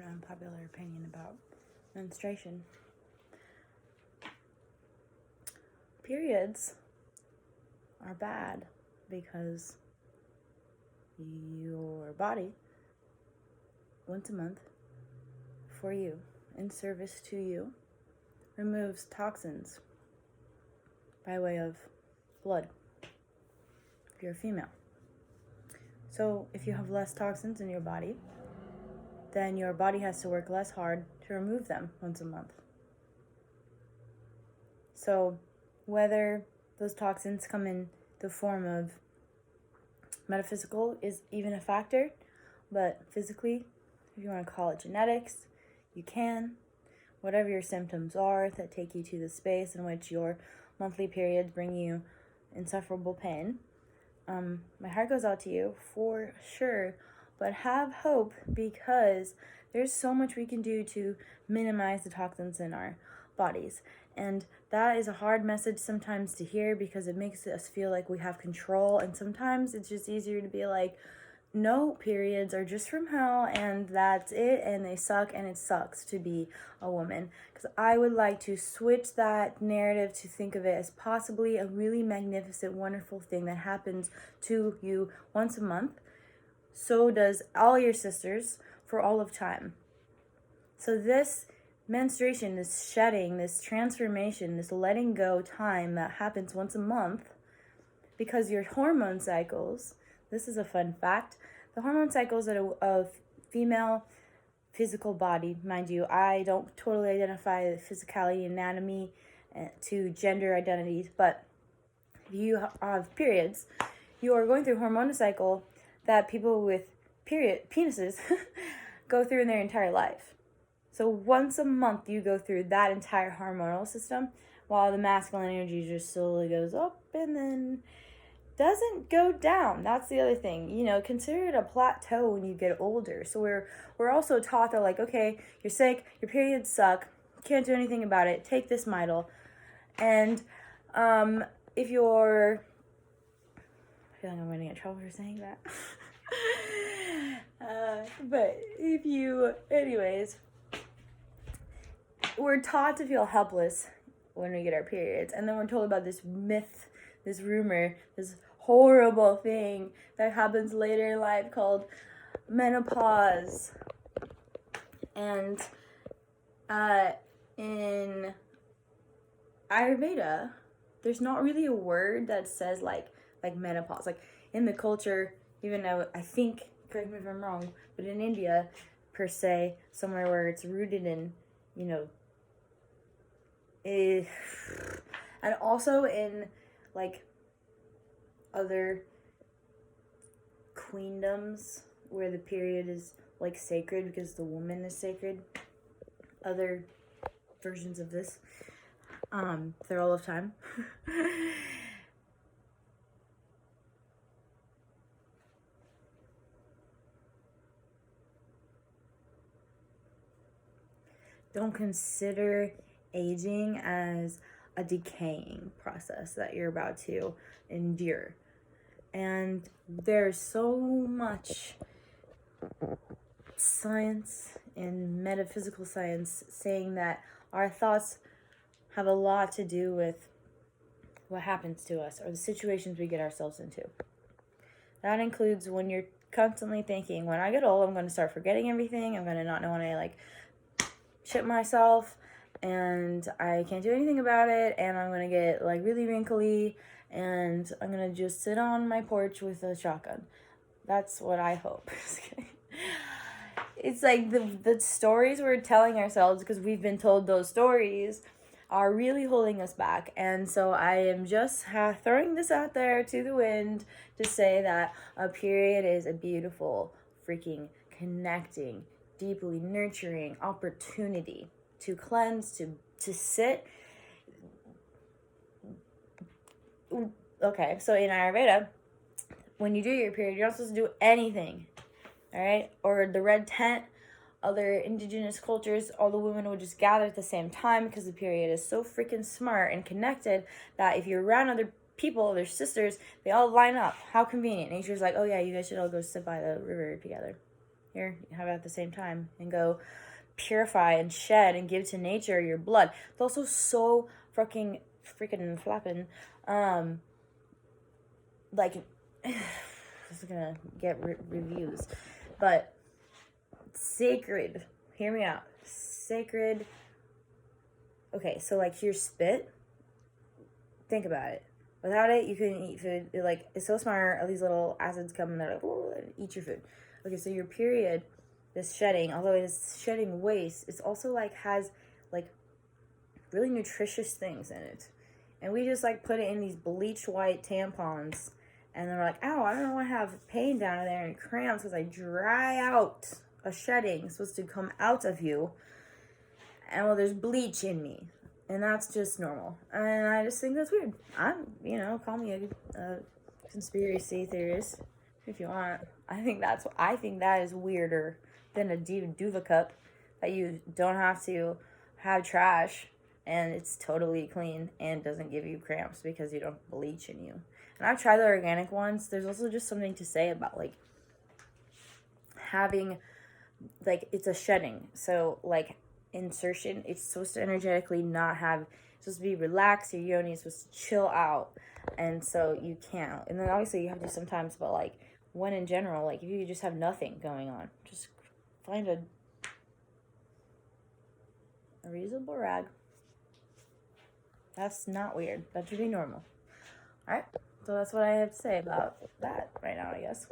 unpopular opinion about menstruation. Periods are bad because your body, once a month, for you, in service to you, removes toxins by way of blood if you're a female. So if you have less toxins in your body, then your body has to work less hard to remove them once a month. So whether those toxins come in the form of metaphysical is even a factor, but physically, if you want to call it genetics, you can. Whatever your symptoms are that take you to the space in which your monthly periods bring you insufferable pain, my heart goes out to you for sure, but have hope, because there's so much we can do to minimize the toxins in our bodies. And that is a hard message sometimes to hear, because it makes us feel like we have control, and sometimes it's just easier to be like, no, periods are just from hell, and that's it, and they suck, and it sucks to be a woman. Because I would like to switch that narrative to think of it as possibly a really magnificent, wonderful thing that happens to you once a month. So does all your sisters for all of time. So this menstruation, this shedding, this transformation, this letting go time that happens once a month, because your hormone cycles, this is a fun fact, the hormone cycles of a female physical body, mind you, I don't totally identify the physicality, anatomy to gender identities, but if you have periods, you are going through a hormonal cycle that people with penises go through in their entire life. So once a month you go through that entire hormonal system, while the masculine energy just slowly goes up and then doesn't go down. That's the other thing. Consider it a plateau when you get older. So we're also taught that, like, okay, you're sick, your periods suck, can't do anything about it, take this Midol. And if you're... I feel like I'm going to get in trouble for saying that. But if you... Anyways, we're taught to feel helpless when we get our periods. And then we're told about this myth, this rumor, this horrible thing that happens later in life called menopause. And in Ayurveda, there's not really a word that says like menopause. Like in the culture, even though I think, correct me if I'm wrong, but in India, per se, somewhere where it's rooted in, and also in like other queendoms where the period is like sacred because the woman is sacred. Other versions of this, they're all of time. Don't consider aging as a decaying process that you're about to endure. And there's so much science and metaphysical science saying that our thoughts have a lot to do with what happens to us or the situations we get ourselves into. That includes when you're constantly thinking, when I get old, I'm going to start forgetting everything. I'm going to not know when I shit myself, and I can't do anything about it, and I'm going to get really wrinkly, and I'm going to just sit on my porch with a shotgun. That's what I hope. It's like the stories we're telling ourselves, because we've been told those stories, are really holding us back. And so I am just throwing this out there to the wind to say that a period is a beautiful, freaking connecting, deeply nurturing opportunity to cleanse, to sit. Okay, so in Ayurveda, when you do your period, you're not supposed to do anything, all right? Or the red tent, other indigenous cultures, all the women would just gather at the same time because the period is so freaking smart and connected that if you're around other people, their sisters, they all line up. How convenient. Nature's like, oh yeah, you guys should all go sit by the river together. Here, have it at the same time and go purify and shed and give to nature your blood. It's also so freaking flapping. Like, this is gonna get reviews, but sacred. Hear me out. Sacred. Okay, so like your spit. Think about it. Without it, you couldn't eat food. It's so smart. All these little acids come and they're like, oh, eat your food. Okay, so your period, this shedding, although it is shedding waste, it's also like has like really nutritious things in it. And we just like put it in these bleach white tampons. And then we're like, ow, I don't want to have pain down there and cramps because I dry out a shedding supposed to come out of you. And well, there's bleach in me. And that's just normal. And I just think that's weird. Call me a conspiracy theorist if you want. I think that is weirder than a Duva cup that you don't have to have trash and it's totally clean and doesn't give you cramps because you don't bleach in you. And I've tried the organic ones. There's also just something to say about like having like it's a shedding. So like insertion, it's supposed to energetically not have, it's supposed to be relaxed, your yoni is supposed to chill out, and so you can't. And then obviously you have to sometimes, but like when in general, like if you just have nothing going on, just find a reusable rag. That's not weird. That should be normal. Alright, so that's what I have to say about that right now, I guess.